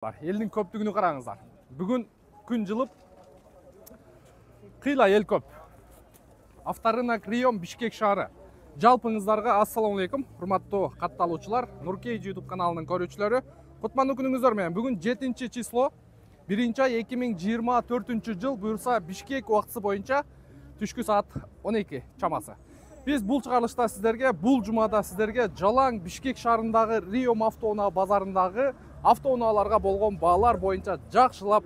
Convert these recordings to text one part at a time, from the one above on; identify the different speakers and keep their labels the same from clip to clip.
Speaker 1: Елдің көптігіні қараңыздар. Бүгін күн жылып, қиыла ел көп. Авторынок Риом Бишкек шары. Жалпыңыздарға ассаламалейкум, құрматтуу катталуучулар, Нуркейж YouTube каналының көрүүчүлөрү. Кутмандуу күнүңүздөр менен. Бүгүн 7 число, 1-ай 2024 жыл буюрса Бишкек убактысы боюнча түшкү саат 12 чамасы. Биз бул чыгарылышта сиздерге, бул жумада сиздерге жалаң Бишкек шаарындагы Риом автоунаа базарындагы автоунааларга болгон баалар боюнча жакшылап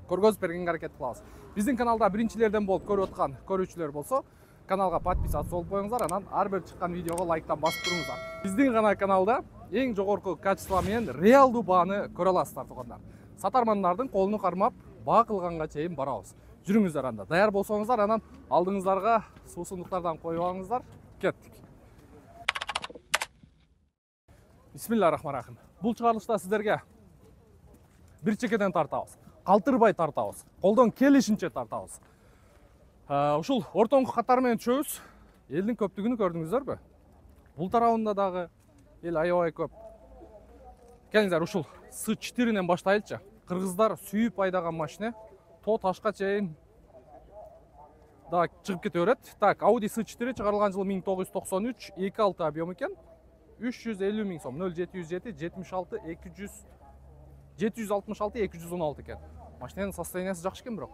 Speaker 1: көргөзүп бергенге аракет кылабыз. Биздин каналда биринчилерден болуп көрүп аткан көрүүчүлөр болсо, каналга подписаться болуп коюңуздар, анан ар бир чыккан видеого лайктан басып туруңуздар. Биздин гана каналда эң жогорку качество менен реалдуу бааны көрө аласыздар туугандар. Сатармандардын колуну кармап, баа кылганга чейин барабыз. Жүрүңүздөр анда. Даяр болсоңуздар, анан алдыңыздарга суусундуктардан коюп алыңыздар. Кеттик. Бисмиллахиррахманиррахим. Бул чыгарылышта сиздерге бир чекеден тартабыз. Калтырбай тартабыз. Колдон келишинче тартабыз. Ушул ортоңку катар менен түшөбүз. Элдин көптүгүнү көрдүңүздөрбү? Бул тарабында дагы эл аябай көп. Келиңиздер, ушул С4-нен баштайлычы. Кыргыздар сүйүп айдаган машина тоо ташка чейин да чыгып кете берет. Так, Audi S4 чыгарылган жылы 1993, 2.6 объем экен. 350 миң сом, 0707 76 200 766 216 экен. Машинанын состояниясы жакшы экен бирок.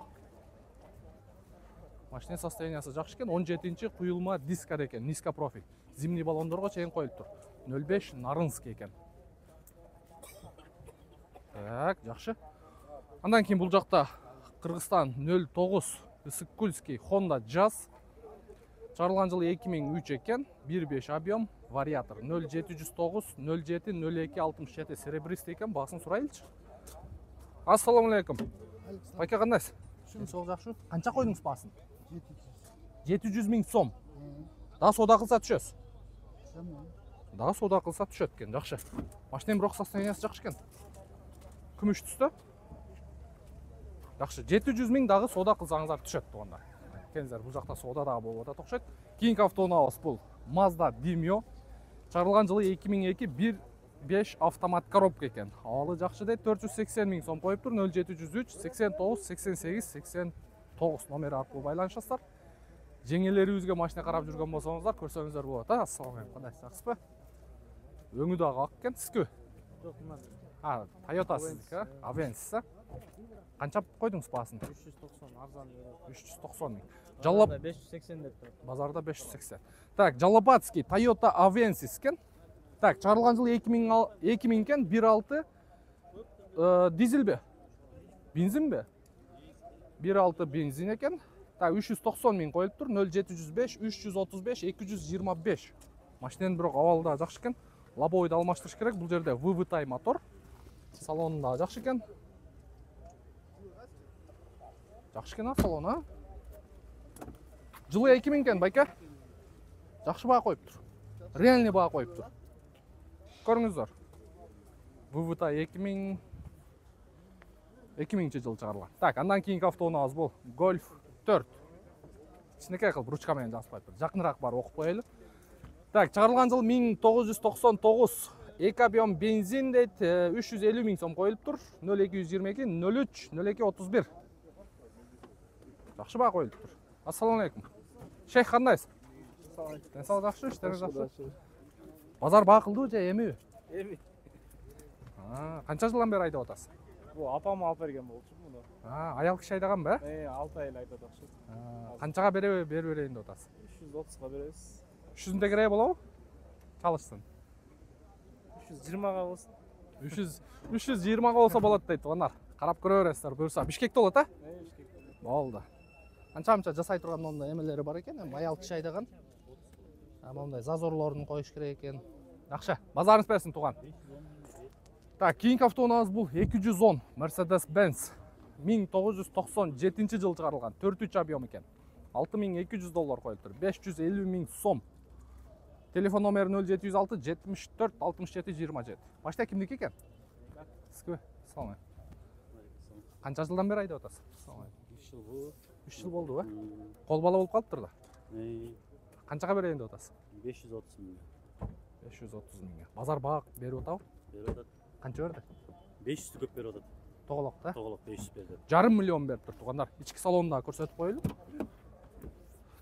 Speaker 1: Машинанын состояниясы жакшы экен. 17-чи куюлма дискар экен, низко профиль. Зимний баллондорго чейин коюлуп тур. 05 Нарынский экен. Так, жакшы. Андан кийин бул жакта Кыргызстан 09 Ысыккульский Honda Jazz. Чыгарылган жылы 2003 экен, 1.5 объем, вариатор 0709 07 02 67 серебристый экен, баасын сурайлычы. Ассаламу алейкум. Байка кандайсыз?
Speaker 2: Çok жақсы.
Speaker 1: Канча койдуңуз баасын? 700 миң сом. Дагы соода кылса түшөсүз. Дагы соода кылса түшөт экен, жакшы. Машинанын бирок состояниясы жакшы экен. Күмүш түстө. Жакшы, 700 миң дагы соода кылсаңыздар түшөт туугандар. Келиңиздер, бул жакта соода дагы болуп атат окшойт. Кийинки автоунаабыз бул Mazda Demio. Чыгарылган жылы 2002 1.5 автомат коробка экен. Абалы жакшы дейт, 480 миң сом коюп тур. 0703 89 88 89 номери аркылуу байланышасыздар. Жеңелерибизге машина карап жүргөн болсоңуздар, көрсөңүздөр болот. Ассаламу алейкум, кандайсыз, жакшысызбы? Өңү дагы ак экен, сизби?
Speaker 2: Жоқ, мына.
Speaker 1: Toyota сиздики, Avensis. Канча койдуңуз баасын?
Speaker 2: 390 арзан.
Speaker 1: 390 миң. Жалап
Speaker 2: 580 деп тұр.
Speaker 1: базарда 580. Так, Жалапатский Toyota Avensis экен. Так, чыгарылган жылы 2000 экен, 1.6 дизелби? Бензинби? 1.6 бензин экен. Так, 390 миң коюлуп тур. 0705 335 225. Машинанын бирок абалы да жакшы экен. Лобовойду алмаштырыш керек. Бул жерде VVT мотор. Салонунда жакшы экен. Жакшы экен салон, Жылы 2000 экен, байка. Жакшы баа коюп тур. Реальный баа коюп тур. Көрүңүздөр. VVT 2000 жыл чыгарылган. Так, андан кийинки автоунаабыз бул Golf 4. Кичинекей кылып ручка менен жазып тур. Жакыныраак барып окуп коелу. Так, чыгарылган жыл 1999. 2 объем бензин дейт, 350 миң сом коюлуп тур. 0222 03 02 31. Жакшы баа коюлуп тур. Ассаламу алейкум. Шейх кандайсыз? Ден сау жакшы, иштери жакшы. Базар баа кылдыбы же эмиби?
Speaker 2: Эми.
Speaker 1: Канча жылдан бери айдап атасыз?
Speaker 2: Бу апам алып берген болчу муну.
Speaker 1: Аял киши айдаган ба?
Speaker 2: 6 ай айдап атакчы.
Speaker 1: Канчага берип берейин деп атасыз?
Speaker 2: 330га беребиз.
Speaker 1: 300 кереги болобу? Чалышсын.
Speaker 2: 320га болсун.
Speaker 1: 320га болсо болот дейт туугандар. Карап көрө бересиздер. Буюрса Бишкекте болот,
Speaker 2: Бишкекте.
Speaker 1: Болду. Анча-мынча жасай турган мондай эмелери бар экен. Аял киши айдаган. Мондай зазорлорун коюш керек экен. Жакшы. Базарыңыз берсин тууган. Так, кийинки автоунаабыз бул 210 Mercedes-Benz 1997 жыл чыгарылган, 4.3 объем экен. $6200 коюлуп тур. 550 миң сом. Телефон номери 0706 74 67 27. Машина кимдики экен? Сизби? Салам алейкум. Канча жылдан бери айдап атасыз? Салам алейкум.
Speaker 2: 3 жыл болду.
Speaker 1: 3 жыл болду, Кол бала болуп калыптыр да. Канчага берейин деп атасыз?
Speaker 2: 530 миң.
Speaker 1: 530 миңге. Базар баа берип атабы?
Speaker 2: Берип атат.
Speaker 1: Канча берди?
Speaker 3: 500 көп беріп жатады.
Speaker 1: Тоголок да.
Speaker 3: Тоголок 500 берді.
Speaker 1: Жарым миллион берип тур туугандар. Ички салонда көрсөтүп коелу.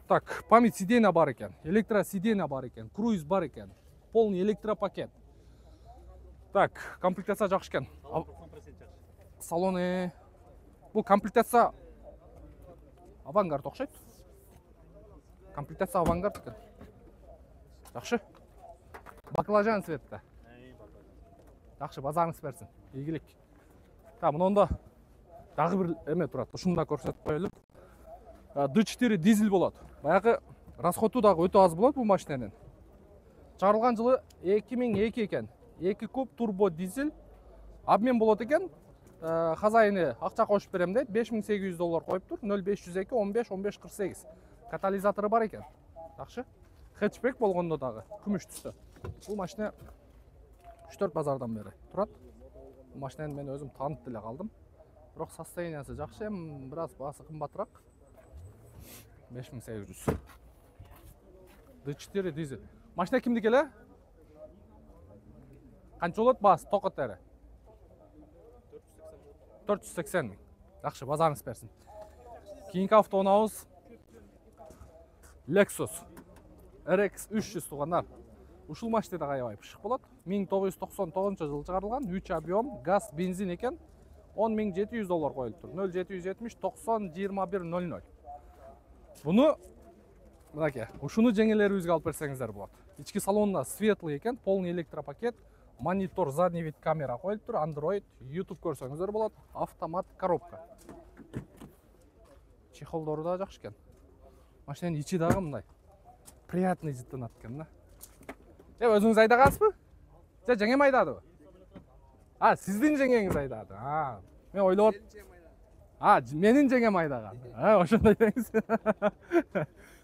Speaker 1: Так, память сиденья бар экен, электросиденья бар экен, круиз бар экен, полный электропакет. Так, комплектация жакшы экен.
Speaker 3: 90% жақсы.
Speaker 1: Салоны бул комплектация авангард окшойт. Комплектация авангард экен. Жакшы. Баклажан цветте. Жакшы, базарыңыз берсин. Ийгилик. Та, мынонда дагы бир эме турат. Ушуну да көрсөтүп коелу. D4 дизель болот. Баягы расходу дагы өтө аз болот бул машинанын. Чыгарылган жылы 2002 экен. 2 куб турбо дизель. Обмен болот экен. Хозяйыны акча кошуп берем дейт. $5800 коюп тур. 0502 15 15 48. Катализатору бар экен. Жакшы. Хэтчбек болгондо дагы күмүш түстө. Бул машина 3-4 базардан бери турат. Бул машинаны мен өзүм таанып деле калдым. Бирок состояниясы жакшы, бир аз баасы кымбатыраак. 5800. D4 дизель. Машина кимдики эле? Канча болот баасы токотери? 480 миң. Жакшы, базарыңыз берсин. Кийинки автоунаабыз Lexus RX 300 туугандар. Ушул машина да аябай пышык болот. 1999 жылы чыгарылган, 3 объем, газ, бензин экен. $10,700 коюлуп тур. 0770 90 21 00. Буну мынакей, ушуну жеңелерибизге алып берсеңиздер болот. Ички салонуна светлый экен, полный электропакет, монитор, задний вид камера коюлуп тур, Android, YouTube көрсөңүздөр болот, автомат коробка. Чехолдору да жакшы экен. Машинанын ичи дагы мындай приятный жыттанат экен да. Өзүңүз айдагансызбы? Же жеңем айдадыбы? Сиздин жеңеңиз айдады. Мен ойлоп менин жеңем айдаган. Ошондой деңиз.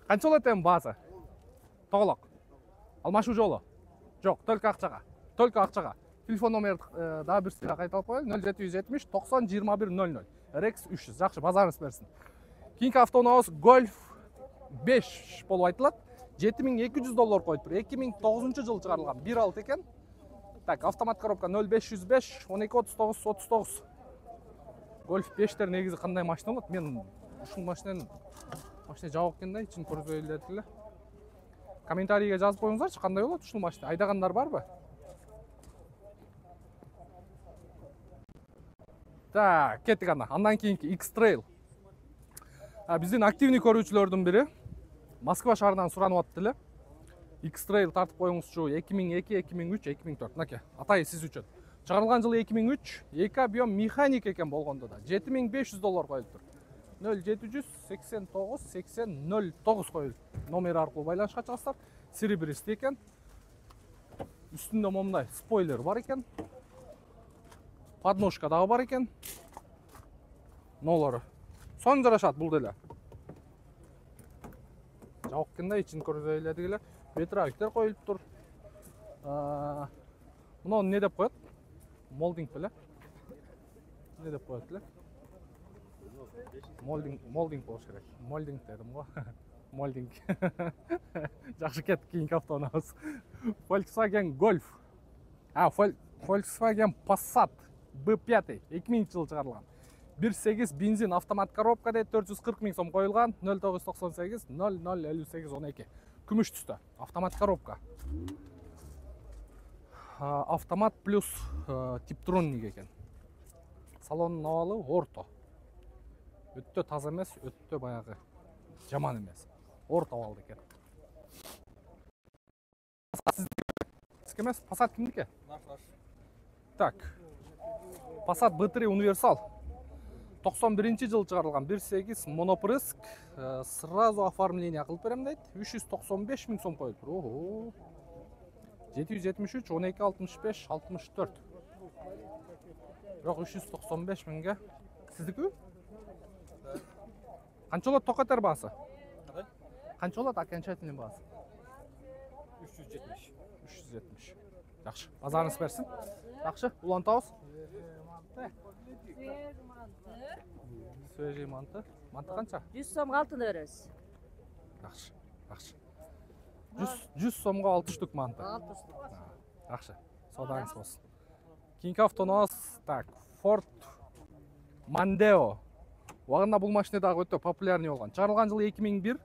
Speaker 1: Канча болот эми баасы? Тоголок. Алмашуу жолу? Жок, только акчага. Только акчага. Телефон номер дагы бир сыйра кайталып коелу. 0770 90 21 00. RX 300. Жакшы, базарыңыз берсин. Кийинки автоунаабыз Golf 5 болуп айтылат. $7200 коюп тур. 2009 жылы чыгарылган. 1.6 экен. Так, автомат коробка 0505 12 39 39. Golf 5'тер негизи кандай машина болот? Мен ушул машина жабык экен да, ичин көргөй эле. Комментарийге жазып коюңуздарчы, кандай болот ушул машина? Айдагандар барбы? Так, кеттик анда. Андан кийинки X-Trail. Биздин активный көрүүчүлөрдүн бири Москва шаарынан суранып атты эле. X-Trail тартып коюңузчу 2002, 2003, 2004. Мынакей, атайы сиз үчүн. Чыгарылган жылы 2003, 2 объем механик экен болгондо да $7500 коюлуп тур. 0789 80 09 коюлуп. Номер аркылуу байланышка чыгасыздар. Серебристый экен. Үстүндө момундай спойлер бар экен. Подножка дагы бар экен. Нолору соң жарашат бул деле. Жабык экен да, ичин көргөй эле дегеле. Ветровиктер коюлуп тур. Муну не деп коет? Молдинг беле. Не деп коет эле? Молдинг болуш керек. Молдинг дедим го. Молдинг. Жакшы, кеттик кийинки автоунаабыз. Volkswagen Golf. Volkswagen Passat B5 2000 жылы чыгарылган. 1.8 бензин, автомат коробка дейт, 440 миң сом коюлган. 0998 0058 12. Күмүш түстө. Автомат коробка. Автомат плюс типтроник экен. Салонун абалы орто. Өтө таза эмес, өтө баягы жаман эмес. Орто абалда экен. Сиздики эмес, Passat кимдики? Так. Passat B3 универсал. 91 жылы чыгарылган 1.8 монопрыск, сразу оформление кылып берем дейт. 395 миң сом коюп тур. 773 12 65 64. Бирок 395 миңге сиздики? Канча болот токотер баасы? Канча болот окончательный баасы?
Speaker 2: 370.
Speaker 1: 370. Жакшы, базарыңыз берсин. Жакшы, улантабыз. Свежий манты. Манты канча?
Speaker 4: 100 сомго алтын беребиз.
Speaker 1: Жакшы, жакшы. 100 сомго 6 штук манты.
Speaker 4: 6 штук.
Speaker 1: Жакшы, соодаңыз болсун. Кийинки автоунаабыз Так, Ford Mondeo. Убагында бул машина дагы өтө популярный болгон. Чыгарылган жылы 2001.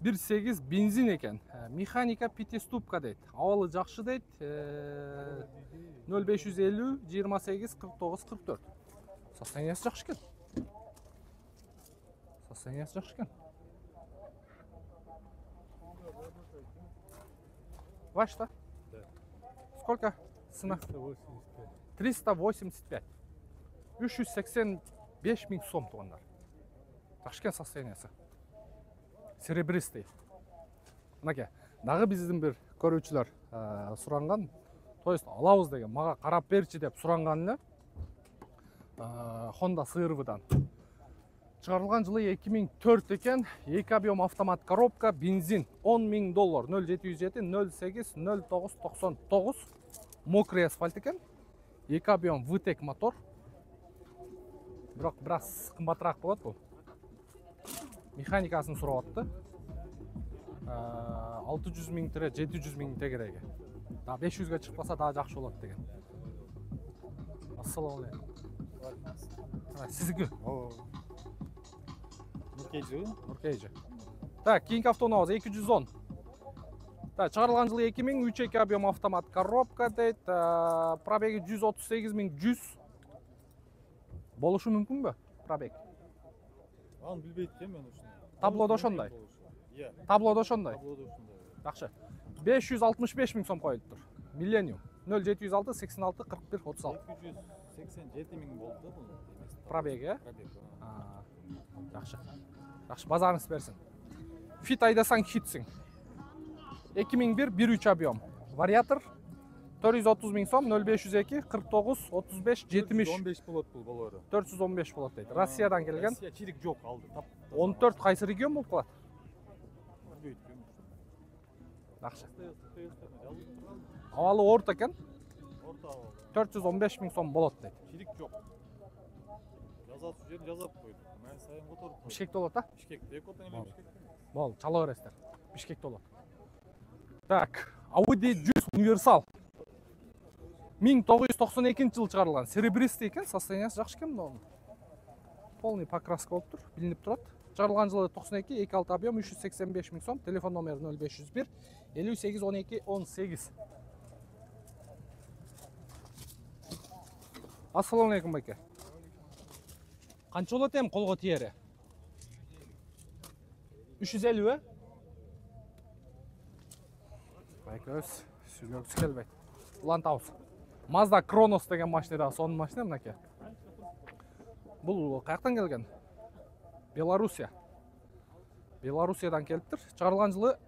Speaker 1: 1.8 бензин экен. Механика пятиступка дейт. Абалы жакшы дейт. 0550 28 49 44. Состояниясы жакшы экен. Состояниясы жакшы экен. Ваш-то?
Speaker 3: Да.
Speaker 1: Сколько цена? 385. 385 миң сом тугандар. Жакшы экен состояниясы. Серебристый. Мынаке, дагы биздин бир көрүүчүлөр суранган. То есть алабыз деген, мага карап берчи деп суранган эле. Honda CR-дан. Чыгарылган жылы 2004 экен. 2 объем автомат коробка, бензин $10.000, 0707 08 09 99. Мокрый асфальт экен. 2 объем VTEC мотор. Бирок бираз кымбатыраак болот бул. Механикасын сурап атты. 600 миң тире 700 миң тегереги. Да 500га чыкпаса дагы жакшы болот деген. Ассаламу алейкум. Сиздики? Нуркейжи. Так, кийинки автоунабыз 210. Так, чыгарылган жылы 2000, 3 объем автомат коробка дейт. Пробеги 138.100. Болушу мүмкүнбү? Пробег.
Speaker 4: Аны билбейт экен мен ушуну.
Speaker 1: Таблода ошондой.
Speaker 4: Иә.
Speaker 1: Таблода ошондой.
Speaker 4: Таблода ошондой.
Speaker 1: Жакшы. 565 миң сом коюлуптур. Millennium 0706 86 41 36.
Speaker 4: 287 миң болду да бул.
Speaker 1: Пробеги, э?
Speaker 4: Пробег.
Speaker 1: Жакшы. Жакшы, базарыңыз берсин. Fit айдасаң хитсиң. 2001 1.3 объем. Вариатор 430 миң сом, 0502 49 35 70.
Speaker 4: 15 болот бул болору.
Speaker 1: 415 болот дейт. Россиядан келген.
Speaker 4: Россия чирик жок алды.
Speaker 1: 14 кайсы регион болуп калат?
Speaker 4: Билбейт экен.
Speaker 1: Жакшы. Абалы орто экен.
Speaker 4: Орто абалы.
Speaker 1: 415 миң сом болот дейт.
Speaker 4: Чирик жок. Жазат жерин жазап койду. Мен сайын которуп койду.
Speaker 1: Бишкекте болот, а?
Speaker 4: Бишкекте экотон эле Бишкекте.
Speaker 1: Бол, чала бересиздер. Бишкекте болот. Так, Audi 100 универсал. 1992 жыл чыгарылган. Серебристый экен, состояниясы жакшы экен мунун. Полный покраска болуп тур, билинип турат. Чыгарылган жылы 92, 2.6 объем 385 миң сом. Телефон номери 0501 58 12 18. Ассаламу алейкум байке. Канча болот эми колго тиери? 350, э? Байке өз сүйлөгүсү келбейт. Улантабыз. Mazda Kronos деген машина да, сонун машина мынакей. Бул каяктан келген? Белоруссия. Белоруссиядан келиптир. Чыгарылган жылы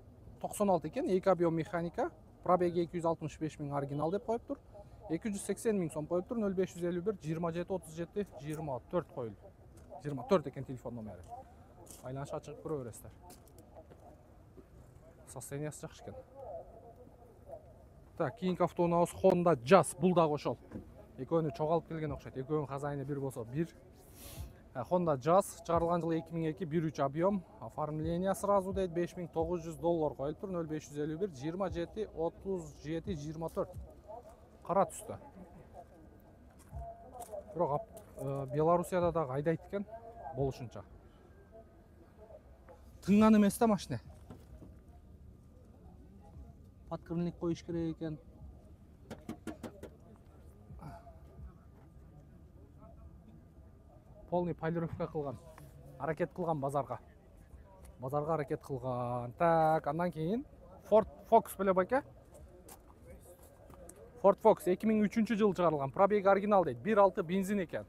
Speaker 1: 96 экен, 2 объем механика, пробеги 265 миң оригинал деп коюптур. 280 миң сом коюптур, 0551 27 37 24 коюлду. 24 экен телефон номери. Айланышка чыгып көрө бересиздер. Состояниясы жакшы экен. Так, кийинки автоунабыз Honda Jazz, бул дагы ошол. Экөөнү чогалып келген окшойт. Экөөнүн хозяйны бир болсо бир. Honda Jazz чыгарылган жылы 2002, 1.3 объем, оформление сразу дейт, $5900 коюлуптур, 0551 27 37 24. Кара түстө. Бирок Белоруссияда дагы айдайт экен, болушунча. Тыңган эмес да машина. Подкрыльник коюш керек экен. Полный полировка кылган. Аракет кылган базарга. Базарга аракет кылган. Так, андан кийин Ford Focus беле байке? Ford Focus 2003 жыл чыгарылган. Пробег оригинал дейт. 1.6 бензин экен.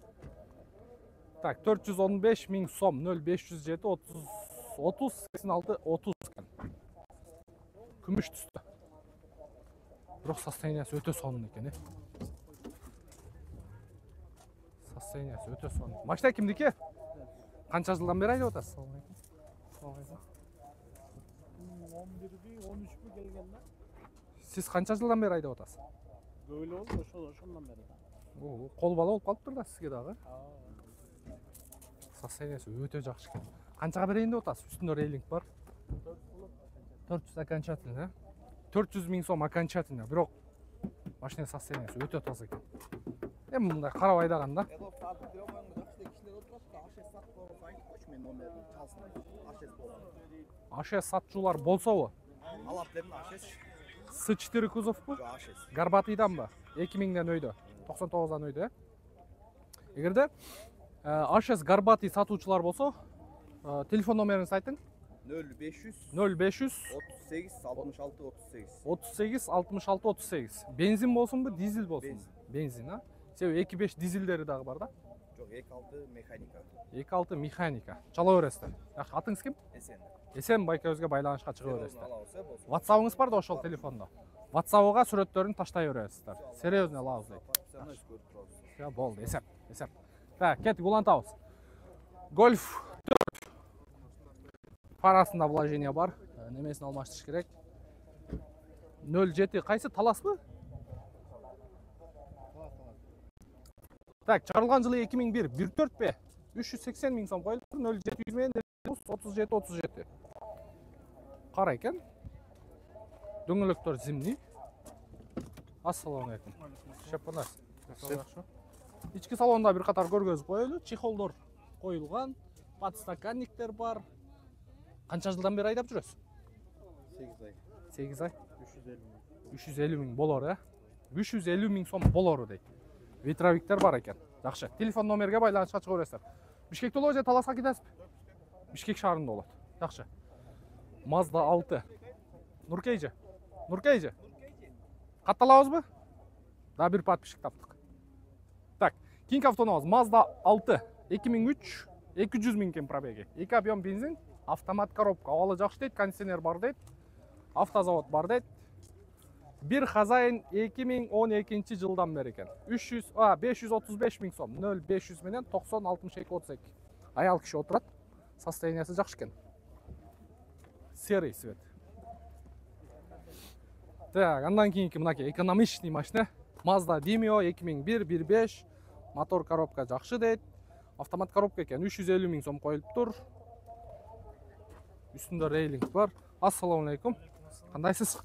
Speaker 1: Так, 415 миң сом, 0507 30 86 30 экен. Күмүш түстө. Бирок состояниясы өтө сонун экен, Состояниясы өтө сонун. Машина кимдики? Канча жылдан бери айдап атасыз?
Speaker 2: 11-би, 13-бі келген да.
Speaker 1: Сиз канча жылдан бери айдап атасыз?
Speaker 2: Көйлі олды, ошондан бері.
Speaker 1: Кол бала болуп калыптыр да сизге дагы. Состояниясы өтө жакшы экен. Канчага берейин деп атасыз? Үстүндө рейлинг бар. 400 окончательно, 400 миң сом окончательно. Бирок машина состояниясы өтө таза экен. Эми мындай карап айдаганда. Ашес сатчулар болсобу?
Speaker 5: Алап демин ашес.
Speaker 1: С4 кузовпу?
Speaker 5: Ашес.
Speaker 1: Горбатыйданбы? 2000ден өйдө. 99дан өйдө. Эгерде Ашес Горбатый сатуучулар болсо, телефон номериңизди айтың.
Speaker 5: 0500
Speaker 1: 0500
Speaker 5: 38 66 38.
Speaker 1: 38 66 38. Бензин болсунбу, дизель болсунбу? Бензин, а? Себеби 2.5 дизелдери дагы бар да?
Speaker 5: Жок, 26 механика.
Speaker 1: 2.6 механика. Чала бересиздер. Жакшы, атыңыз ким?
Speaker 5: Эсен.
Speaker 1: Эсен байкебизге байланышка чыга бересиздер.
Speaker 5: Алабыз, болсун.
Speaker 1: WhatsApp'ыңыз бар да ошол телефондо. WhatsApp'га сүрөттөрүн таштай бересиздер. Серьезно алабыз дейт.
Speaker 5: Профессионал көрүп турабыз.
Speaker 1: Ya boldu, esep. Так, kettik улантабыз. Golf 4. Парасында вложение бар. Немесин алмаштырыш керек. 07 кайсы таласпы? Так, чыгарылган жылы 2001. 1.4 бе? 380 миң сом коюлду. 07 менен 37. Кара экен. Дөңгөлөктөр зимний. Ассаламу алейкум. Шапанас. İçki salonunda bir qatar көргөзүп коелу, чехолдор коюлган, подстаканниктер бар. Канча жылдан бери айдап жүрөсүз?
Speaker 5: 8 ай.
Speaker 1: 8 ай.
Speaker 2: 350
Speaker 1: 350
Speaker 2: 000.
Speaker 1: миң болор, 350 миң сом болору дейт. Ветровиктер бар экен. Жакшы. Телефон номерге байланышка чыга бересиздер. Бишкекте болобу же Таласка кетесизби? Бишкек шаарында болот. Жакшы. Mazda 6. Нуркейже. Катталабызбы? Да бир подписчик таптык. Так, кийинки автоунабыз Mazda 6 2003 200 миң кен пробеги. 2 объем бензин, автомат коробка, абалы жакшы дейт, кондиционер бар дейт, автозавод бар дейт. Бир хозяин 2012 жылдан бери экен. 535 миң сом, 0500 менен 90 62 32. Аял киши отурат. Состояниясы жакшы экен. Серый цвет. Так, андан кийинки мынакей экономичный машина. Mazda Demio 2001 1.5. Мотор коробка жакшы дейт. Автомат коробка экен. 350 миң сом коюлуптур. Үстүндө рейлинг бар. Ассаламу алейкум. Кандайсыз?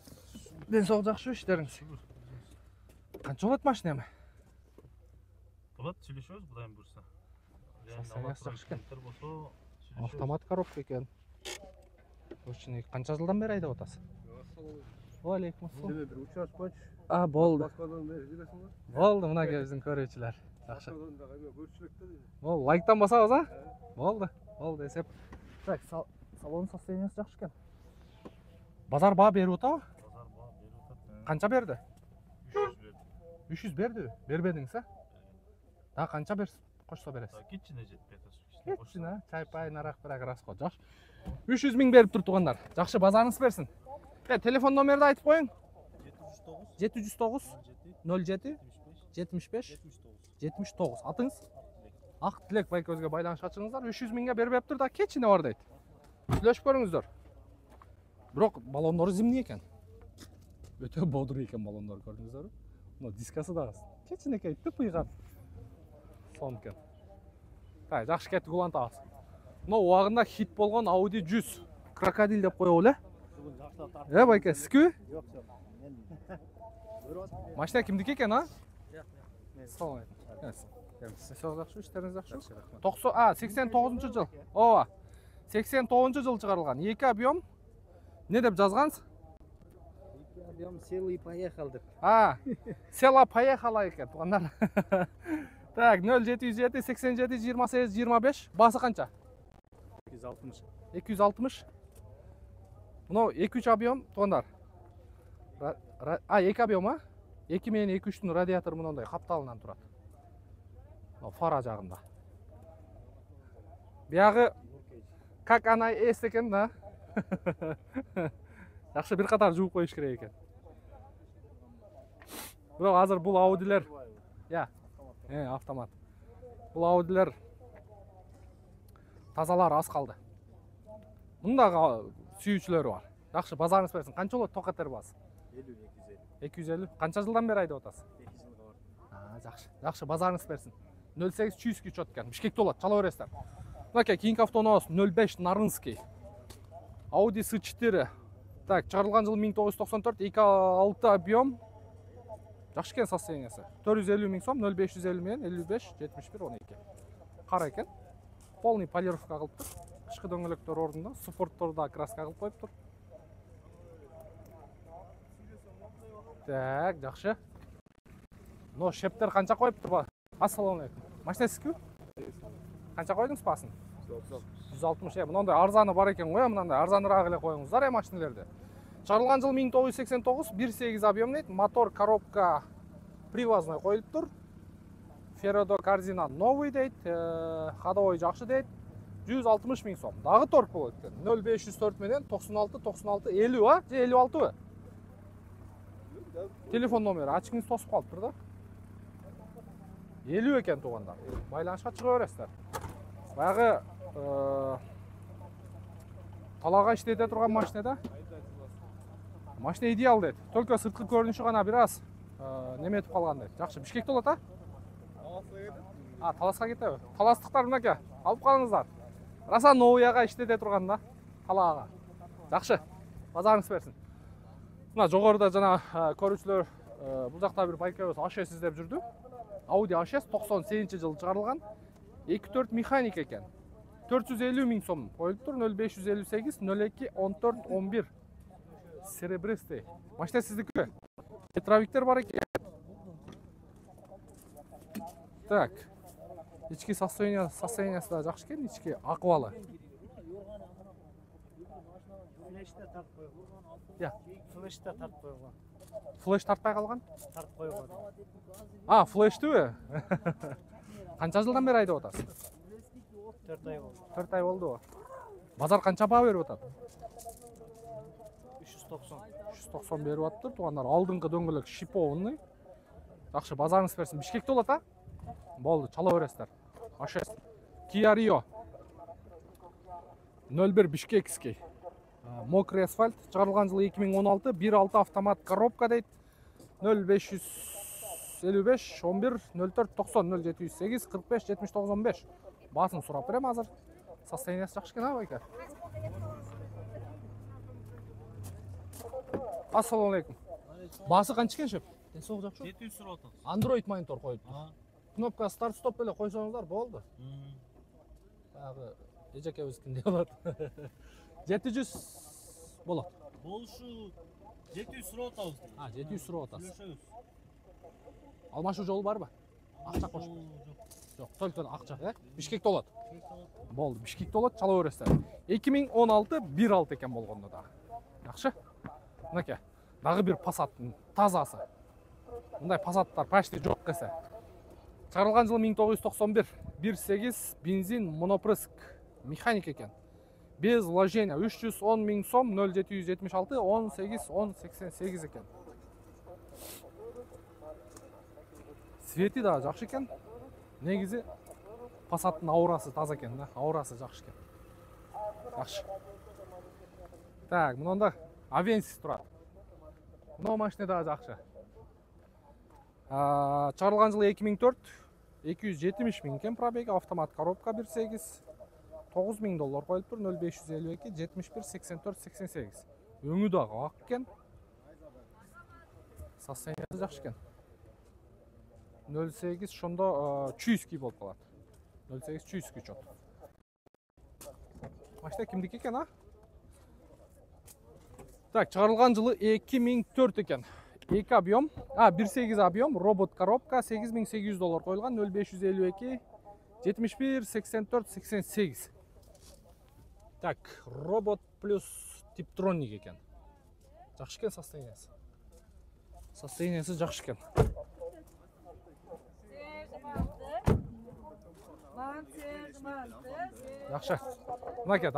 Speaker 1: Ден соолук жакшыбы иштериңиз? Канча болот машина эми?
Speaker 4: Болот, сүйлөшөбүз Кудайым буйрса.
Speaker 1: Состояниясы жакшы экен.
Speaker 4: болсо, сүйлөшөбүз.
Speaker 1: Автомат коробка экен. Ошону канча жылдан бери айдап атасыз? Алейкум ассалам.
Speaker 2: Деме бир учаш бач.
Speaker 1: Болду.
Speaker 2: Москвадан бери жүрөсүң ба?
Speaker 1: Болду, мынакей биздин көрүүчүлөр. Жакшы.
Speaker 2: Москвадан дагы эме көрчүлүктө дейм.
Speaker 1: Болду, лайктан басабыз, а? Болду, эсеп. Так, салон состояниясы жакшы экен. Базар баа берип атабы?
Speaker 4: Базар баа берип атат.
Speaker 1: Канча берди?
Speaker 4: 300 берди.
Speaker 1: 300 берди. Бербедиңиз, а? Да, канча кошсо бересиз?
Speaker 4: Кетчине жетпей атат.
Speaker 1: Кетчин, а? Чай пай нарак бирок расход. Жакшы. 300 миң берип тур туугандар. Жакшы, базарыңыз берсин. Телефон номерди айтып коюң. 709 07 75 79. Атыңыз? Ак Тилек байкебизге байланышка чыгыңыздар. 300 миңге бербептир да, кетчине бар дейт. Сүйлөшүп көрүңүздөр. Бирок балондору зимний экен. Өтө бодур экен балондор, көрдүңүздөрбү? Мына дискасы дагы кетчинекей тыпыйган. Сон экен. Тай, жакшы кеттик, улантабыз. Мына убагында хит болгон Audi 100 крокодил деп коебу эле. Байке, сизби?
Speaker 2: Жок, жок.
Speaker 1: Машина кимдики экен, а? Салам алейкум. Сиз жакшы, иштериңиз жакшы? 89 жыл. Ооба. 89 жыл чыгарылган. 2 объем. Не деп жазгансыз?
Speaker 2: Объем сел и поехал деп.
Speaker 1: Села поехала экен, туугандар. Так, 0707 87 28 25. Басы канча?
Speaker 2: 260.
Speaker 1: 260. Мына 2-3 объем, туугандар. 2 объем, а? 2 менен 2-3-түн радиатору мындай капталынан турат. Фара жагында. Биягы как она есть экен да. Жакшы, бир катар жууп коюш керек экен. Бирок азыр бул Audilер, автомат. Бул Audilер тазалары аз калды. Мындагы сүйүүчүлөрү бар. Жакшы, базарыңыз берсин. Канча болот токатер басы? 250. Канча жылдан бери айдап атасыз?
Speaker 2: 2 жылга бар.
Speaker 1: Жакшы. Жакшы, базарыңыз берсин. 08 Чуйский чот экен. Бишкекте болот, чала бересиздер. Мынакей кийинки автоунабыз 05 Нарынский. Audi S4. Так, чыгарылган жылы 1994, 2.6 объем. Жакшы экен состояниясы. 450 миң сом, 0550 менен 55 71 12. Кара экен. Полный полировка кылыптыр. Кышкы дөңгөлөктөр ордунда, спортторда краска кылып коюптур. Так, жакшы. Но шептер канча коюптур ба? Ассаламу алейкум. Машина сиздикби? Канча койдуңуз басын? 160. Мынандай арзаны бар экен го, мынандай арзаныраак эле коюңуздар машинелерди. Чыгарылган жыл 1989, 1.8 объем дейт, мотор, коробка привозной коюлуптур. Феродо корзина новый дейт, ходовой жакшы дейт. 160 миң сом. Дагы торг болот экен. 0504 менен 96 96 50 ба? Же 56 ба? Телефон номери ачкыңыз тосуп калыптыр да. 50 экен туугандар. Байланышка чыга бересиздер. Баягы талаага иштете турган машина да. Машина идеал дейт. Только сырткы көрүнүшү гана бир аз неметип калган дейт. Жакшы, Бишкекте болот а? Таласка кетеби? Таластыктар мынакей, алып калыңыздар. Раса новыяга иштете турган да, талаага. Жакшы. Базарыңыз берсин. Мына жогоруда жана көрүүчүлөр бул жакта бир байкебиз A6 издеп жүрдү. Audi A6 98-жылы чыгарылган. 2.4 механик экен. 450 миң сом коюлуптур. 0558 02 14 11. Серебристый. Машина сиздики. Ветровиктер бар экен. Так. Ички состояниясы да жакшы экен, ички акыбалы.
Speaker 2: Флеште тартып койгон.
Speaker 1: Я.
Speaker 2: Флеште тартып койгон.
Speaker 1: Флеш тартпай калган?
Speaker 2: Тартып койгон.
Speaker 1: Флештүбү? Канча жылдан бери айдап атасыз?
Speaker 2: 4 ай болду.
Speaker 1: 4 ай болду. Базар канча баа берип атат?
Speaker 2: 390.
Speaker 1: 390 берип атыптыр. Туугандар, алдыңкы дөңгөлөк шипованный. Жакшы, базарыңыз берсин. Бишкекте болот а? Болду, чала бересиздер. A6. Kia Rio. 01 Бишкекский. Мокрый асфальт. Чыгарылган жылы 2016. 1.6 автомат коробка дейт. 0555 11 04 90 0708 45 79 15. Басын сурап берем азыр. Состояниясы жакшы экен а байка. Ассаламу алейкум. Басы канча экен шеп? Денсаулык жакшы?
Speaker 3: 700 сурап атат.
Speaker 1: Android монитор коюптур. Кнопка старт стоп эле койсоңуздар болду. Баягы эжекебиздикиндей болот. 700 болот.
Speaker 3: Болушу 700 сурап атабыз.
Speaker 1: 700 сурап атасыз.
Speaker 3: Көрүшөбүз.
Speaker 1: Алмашуу жолу барбы? Акча кош. Жок, только акча, Бишкекте болот. Болду, Бишкекте болот, чала бересиздер. 2016 1.6 экен болгондо да. Жакшы. Мынакей, дагы бир Passat тазасы. Мындай Passаттар почти жок кесе. Чыгарылган жылы 1991. 1.8 бензин монопрыск механик экен. Без вложения 310 миң сом, 0776 18 1088 экен. Свети да жакшы экен. Негизи Passаттын аурасы таза экен да, аурасы жакшы экен. Жакшы. Так, мынанда Avensis турат. Мына машина да жакшы. Чыгарылган жылы 2004. 270 миң экен пробеги, автомат коробка 1.8. 9 миң доллар коюлуптур. 0552 71 84 88. Өңү дагы ак экен. Состояниясы жакшы экен. 08 шондо чуйский болуп калат. 08 чуйский чот. Машина кимдики экен а? Так, чыгарылган жылы 2004 экен. 2 объем, 1.8 объем, робот коробка 8800 доллар коюлган. 0552 71 84 88. Так, робот плюс типтроник экен. Жакшы экен состояниясы. Состояниясы жакшы экен. Жакшы. Мынакей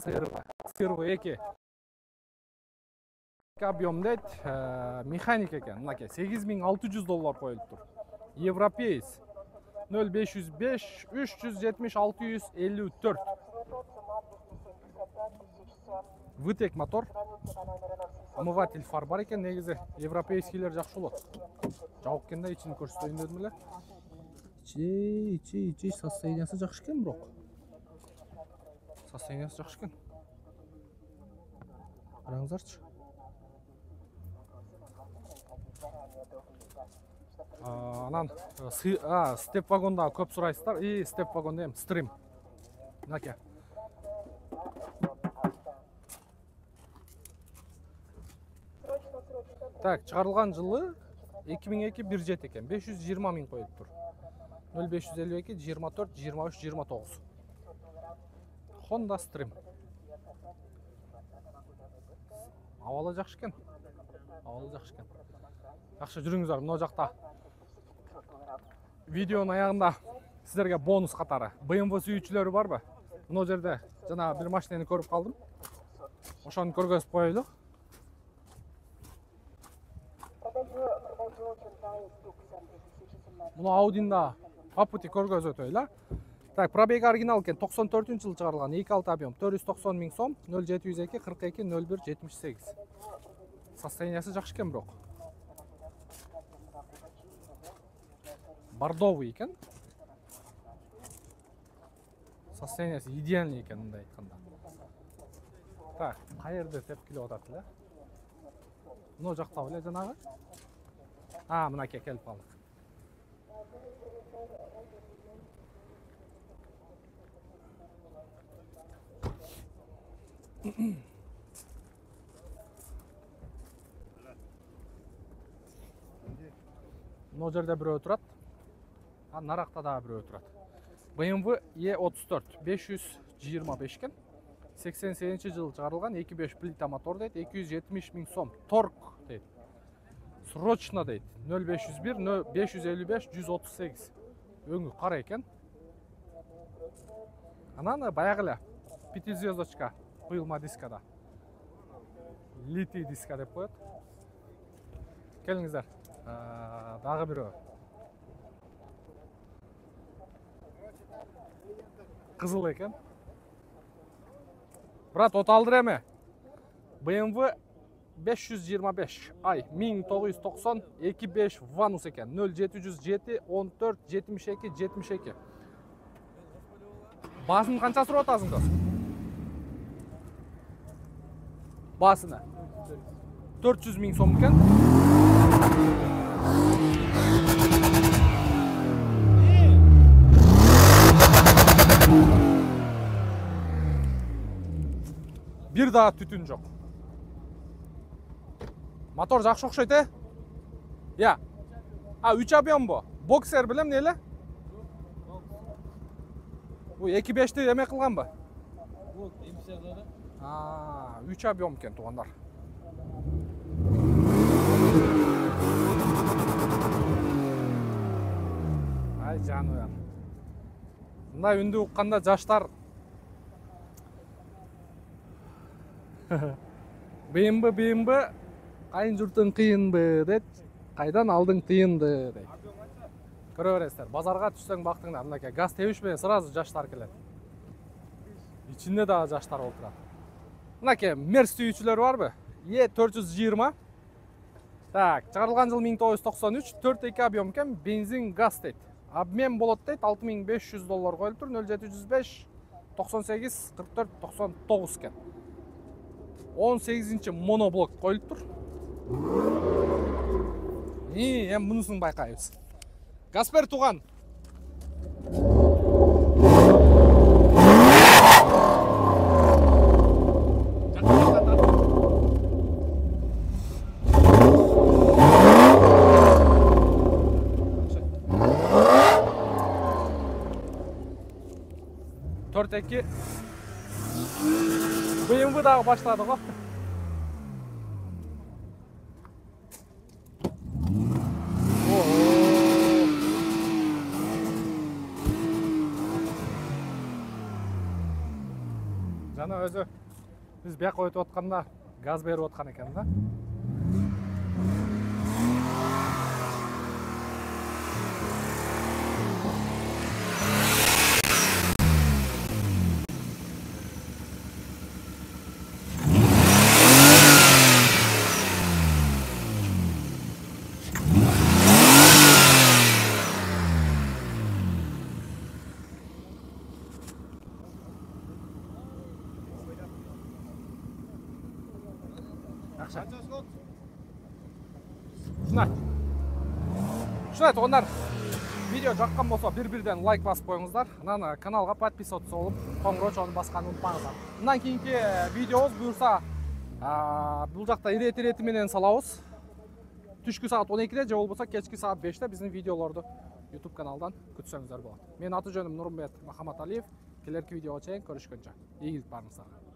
Speaker 1: сыргы 2. Объем дейт, механик экен. Мынакей 8600 доллар коюлуптур. Европеец. 0505 370 654. Вытек мотор. Омыватель фар бар экен, негизи европейскийлер жакшы болот. Жабып кенде ичин көрсөтөйүн дедим эле. Ичи состояниясы жакшы экен бирок. Состояниясы жакшы экен. Караңыздарчы. Анан степ вагонда көп сурайсыздар. Степ вагон дейм, стрим. Мынакей. Так, чыгарылган жылы 2002 бир жет экен. 520 миң коюлуп тур. 0552 24 23 29. Honda Stream. Абалы жакшы экен. Абалы жакшы экен. Жакшы жүрүңүздөр. Мына жакта видеонун аягында сиздерге бонус катары BMW сүйүүчүлөрү барбы? Мына жерде жана бир машинени көрүп калдым. Ошону көргөзүп коелу. Мына Audin'da Papputi көргөзүп өтөйлө. Так, пробеги оригинал экен, 94-жылы чыгарылган, 2.6 объем, 490 миң сом, 0702 42 01 78. Состояниясы жакшы экен бирок. Бордовый экен. Состояниясы идеальный экен, мындай айтканда. Так, каерде тепкилеп атат эле. Мына жакта эле жанагы. Мынакей келип калдык. Мына жерде бирөө турат. Наракта дагы бирөө турат. BMW E34 525 экен. 88-жылы чыгарылган, 2.5 плита мотор дейт, 270 миң сом. Торг дейт. Срочно дейт. 0501 555 138. Өңү кара экен. Анан баягы эле 5 звездочка куюлма дискада. Литий диска деп коет. Келиңиздер. Дагы бирөө. Кызыл экен. Брат, оталдыр эме. BMW 525 ай 1990 25 ванус экен. 0707 14 72 72. Басын канча сурап атасың дос? Басыны 400 миң сом экен. Бир дагы түтүн жок. Мотор жакшы окшойт, э? Я. 3 объем бу. Боксер билем не эле? Бу 2.5-ти эме кылганбы?
Speaker 3: Bu emşerlere
Speaker 1: 3 объем экен туугандар. Ай жаныбар. Мындай үндү укканда жаштар BMW кайын журтуң кыйынбы дейт, кайдан алдың тыйынды дейт. Көрө бересиздер, базарга түшсөң бактыңдар, мынакей газ тебишпей сразу жаштар келет. Ичинде дагы жаштар отурат. Мынакей Мерс сүйүүчүлөр барбы? E420. Так, чыгарылган жыл 1993, 4.2 объем экен, бензин газ дейт. Обмен болот дейт, $6500 коюлуп тур, 0705 98 44 99 экен. 18-ci monoblok koyulup tur. Hem bunusunu bayqayız. Gasper Tuğan. Төртeki BMW dağı başladı o. Жана өзү биз бияка өтүп атканда газ берип аткан экен да. Şuna. Рахмет, ондар. Видео жаққан болса бір-бірден лайк басып қойыңыздар. Анан каналға подписываться болып, қоңырау чоғын басқанды ұмытпаңыздар. Мындан кейінгі видеоңыз бұйырса, бұл жақта иреті менен салауыз. Түшкі сағат 12-де, же болбаса кешкі сағат 5-те біздің видеоларды YouTube каналдан күтсеңіздер болады. Мен аты жөнім Нұрымбет Махаматалиев. Келерки видеоға чейин көрүшкөнчө. Ийгилик барыңыздарга.